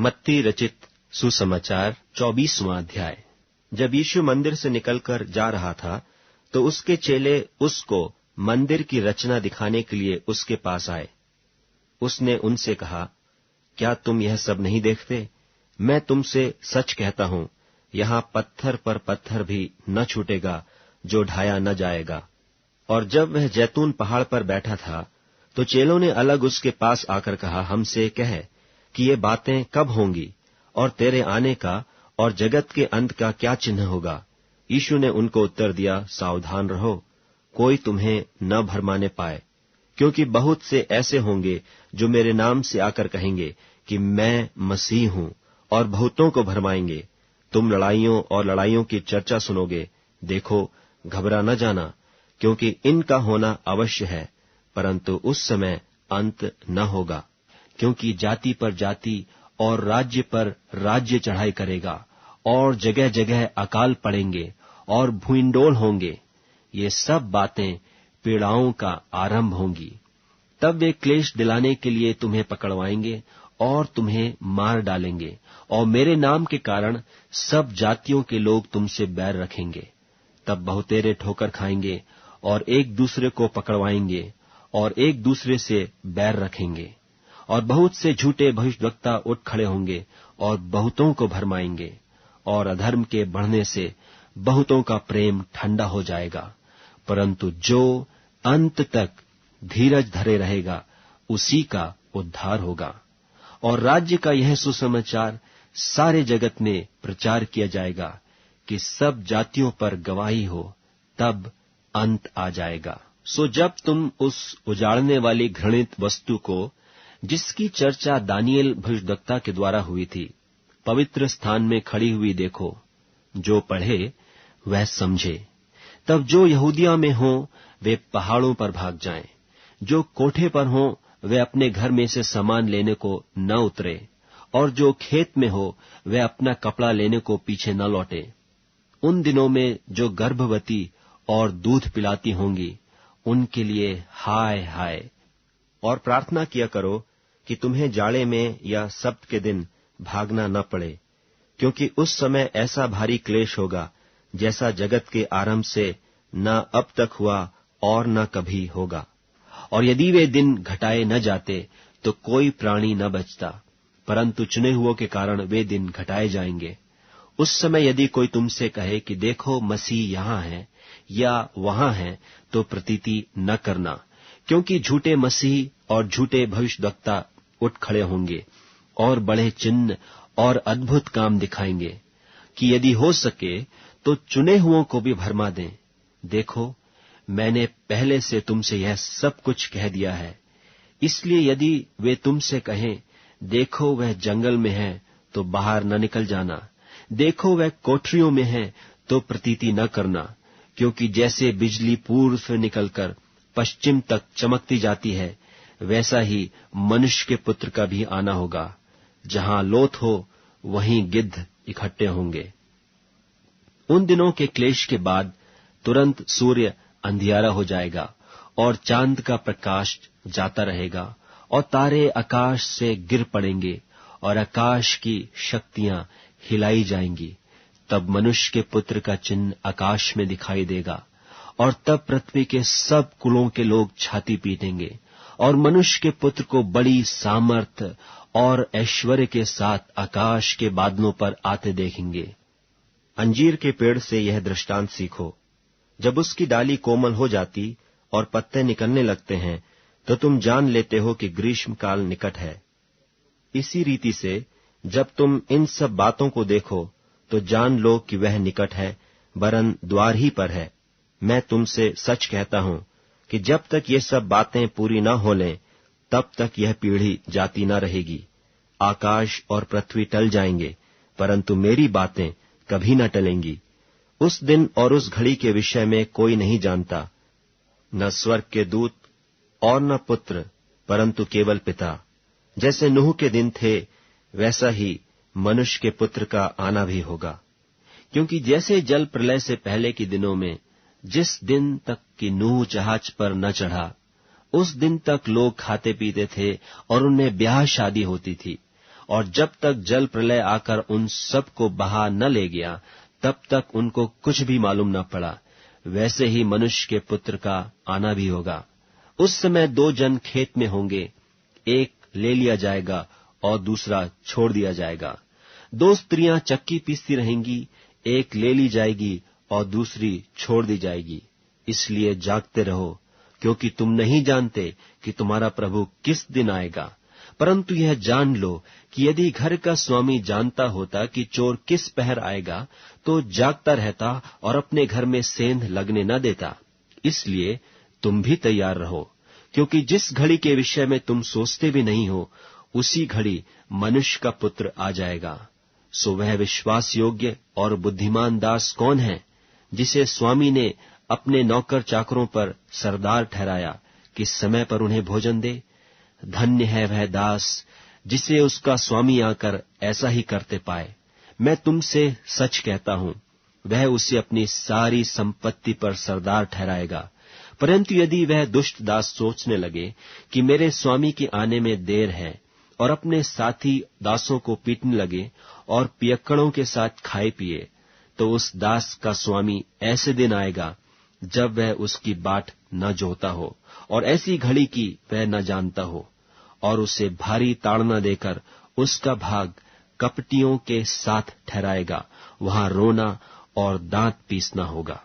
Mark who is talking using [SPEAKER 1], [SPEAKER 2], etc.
[SPEAKER 1] मत्ती रचित सुसमाचार 24वां अध्याय। जब यीशु मंदिर से निकलकर जा रहा था तो उसके चेले उसको मंदिर की रचना दिखाने के लिए उसके पास आए। उसने उनसे कहा, क्या तुम यह सब नहीं देखते? मैं तुमसे सच कहता हूं, यहां पत्थर पर पत्थर भी न छूटेगा जो ढाया न जाएगा। और जब वह जैतून पहाड़ पर बैठा था तो चेलों ने अलग उसके पास आकर कहा, हमसे कह कि ये बातें कब होंगी और तेरे आने का और जगत के अंत का क्या चिन्ह होगा? यीशु ने उनको उत्तर दिया, सावधान रहो, कोई तुम्हें न भरमाने पाए, क्योंकि बहुत से ऐसे होंगे जो मेरे नाम से आकर कहेंगे कि मैं मसीह हूं, और बहुतों को भरमाएंगे। तुम लड़ाइयों और लड़ाइयों की चर्चा सुनोगे। देखो, घबरा न जाना, क्योंकि इनका होना अवश्य है, परंतु उस समय अंत न होगा। क्योंकि जाति पर जाति और राज्य पर राज्य चढ़ाई करेगा, और जगह जगह अकाल पड़ेंगे और भूइंडोल होंगे। ये सब बातें पीड़ाओं का आरंभ होंगी। तब वे क्लेश दिलाने के लिए तुम्हें पकड़वाएंगे और तुम्हें मार डालेंगे, और मेरे नाम के कारण सब जातियों के लोग तुमसे बैर रखेंगे। तब बहुतेरे ठोकर खाएंगे और एक दूसरे को पकड़वाएंगे और एक दूसरे से बैर रखेंगे। और बहुत से झूठे भविष्यद्वक्ता उठ खड़े होंगे और बहुतों को भरमाएंगे, और अधर्म के बढ़ने से बहुतों का प्रेम ठंडा हो जाएगा। परंतु जो अंत तक धीरज धरे रहेगा उसी का उद्धार होगा। और राज्य का यह सुसमाचार सारे जगत में प्रचार किया जाएगा कि सब जातियों पर गवाही हो, तब अंत आ जाएगा। सो जब तुम उस उजाड़ने वाली घृणित वस्तु को, जिसकी चर्चा दानियेल भविष्यद्वक्ता के द्वारा हुई थी, पवित्र स्थान में खड़ी हुई देखो, जो पढ़े वह समझे। तब जो यहूदिया में हो वे पहाड़ों पर भाग जाएं, जो कोठे पर हो वे अपने घर में से सामान लेने को न उतरे, और जो खेत में हो वे अपना कपड़ा लेने को पीछे न लौटे। उन दिनों में जो गर्भवती और दूध पिलाती होंगी, उनके लिए हाय हाय। और प्रार्थना किया करो कि तुम्हें जाड़े में या सब्त के दिन भागना न पड़े, क्योंकि उस समय ऐसा भारी क्लेश होगा जैसा जगत के आरंभ से न अब तक हुआ और न कभी होगा। और यदि वे दिन घटाए न जाते तो कोई प्राणी न बचता, परंतु चुने हुओं के कारण वे दिन घटाए जाएंगे। उस समय यदि कोई तुमसे कहे कि देखो मसीह यहां है या वहां है, तो प्रतीति न करना, क्योंकि झूठे मसीह और झूठे भविष्यद्वक्ता उठ खड़े होंगे और बड़े चिन्ह और अद्भुत काम दिखाएंगे, कि यदि हो सके तो चुने हुओं को भी भरमा दें। देखो, मैंने पहले से तुमसे यह सब कुछ कह दिया है। इसलिए यदि वे तुमसे कहें, देखो वह जंगल में है, तो बाहर न निकल जाना, देखो वह कोठरियों में है, तो प्रतीति न करना, क्योंकि जैसे बिजली पूर्व से निकलकर पश्चिम तक चमकती जाती है, वैसा ही मनुष्य के पुत्र का भी आना होगा। जहां लोथ हो वहीं गिद्ध इकट्ठे होंगे। उन दिनों के क्लेश के बाद तुरंत सूर्य अंधियारा हो जाएगा और चांद का प्रकाश जाता रहेगा, और तारे आकाश से गिर पड़ेंगे और आकाश की शक्तियां हिलाई जाएंगी। तब मनुष्य के पुत्र का चिन्ह आकाश में दिखाई देगा, और तब पृथ्वी के सब कुलों के लोग छाती पीटेंगे और मनुष्य के पुत्र को बड़ी सामर्थ और ऐश्वर्य के साथ आकाश के बादलों पर आते देखेंगे। अंजीर के पेड़ से यह दृष्टांत सीखो, जब उसकी डाली कोमल हो जाती और पत्ते निकलने लगते हैं, तो तुम जान लेते हो कि ग्रीष्म काल निकट है। इसी रीति से जब तुम इन सब बातों को देखो तो जान लो कि वह निकट है, वरन द्वार ही पर है। मैं तुमसे सच कहता हूं कि जब तक ये सब बातें पूरी न हो लें, तब तक यह पीढ़ी जाती न रहेगी। आकाश और पृथ्वी टल जाएंगे, परंतु मेरी बातें कभी न टलेंगी। उस दिन और उस घड़ी के विषय में कोई नहीं जानता, न स्वर्ग के दूत और न पुत्र, परंतु केवल पिता। जैसे नूह के दिन थे, वैसा ही मनुष्य के पुत्र का आना भी होगा। क्योंकि जैसे जल प्रलय से पहले के दिनों में, जिस दिन तक कि नूह जहाज पर न चढ़ा, उस दिन तक लोग खाते पीते थे और उनमें ब्याह शादी होती थी, और जब तक जल प्रलय आकर उन सब को बहा न ले गया, तब तक उनको कुछ भी मालूम न पड़ा। वैसे ही मनुष्य के पुत्र का आना भी होगा। उस समय 2 जन खेत में होंगे, एक ले लिया जाएगा और दूसरा छोड़ दिया जाएगा। 2 स्त्रियां चक्की पीसती रहेंगी, एक ले ली जाएगी और दूसरी छोड़ दी जाएगी। इसलिए जागते रहो, क्योंकि तुम नहीं जानते कि तुम्हारा प्रभु किस दिन आएगा। परंतु यह जान लो कि यदि घर का स्वामी जानता होता कि चोर किस पहर आएगा, तो जागता रहता और अपने घर में सेंध लगने न देता। इसलिए तुम भी तैयार रहो, क्योंकि जिस घड़ी के विषय में तुम सोचते भी नहीं हो, उसी घड़ी मनुष्य का पुत्र आ जाएगा। सो वह विश्वास योग्य और बुद्धिमान दास कौन है, जिसे स्वामी ने अपने नौकर चाकरों पर सरदार ठहराया कि समय पर उन्हें भोजन दे। धन्य है वह दास जिसे उसका स्वामी आकर ऐसा ही करते पाए। मैं तुमसे सच कहता हूं, वह उसे अपनी सारी संपत्ति पर सरदार ठहराएगा। परंतु यदि वह दुष्ट दास सोचने लगे कि मेरे स्वामी के आने में देर है, और अपने साथी दासों को पीटने लगे और पियक्कड़ों के साथ खाए पिए, तो उस दास का स्वामी ऐसे दिन आएगा जब वह उसकी बाट न जोहता हो, और ऐसी घड़ी की वह न जानता हो, और उसे भारी ताड़ना देकर उसका भाग कपटियों के साथ ठहराएगा। वहां रोना और दांत पीसना होगा।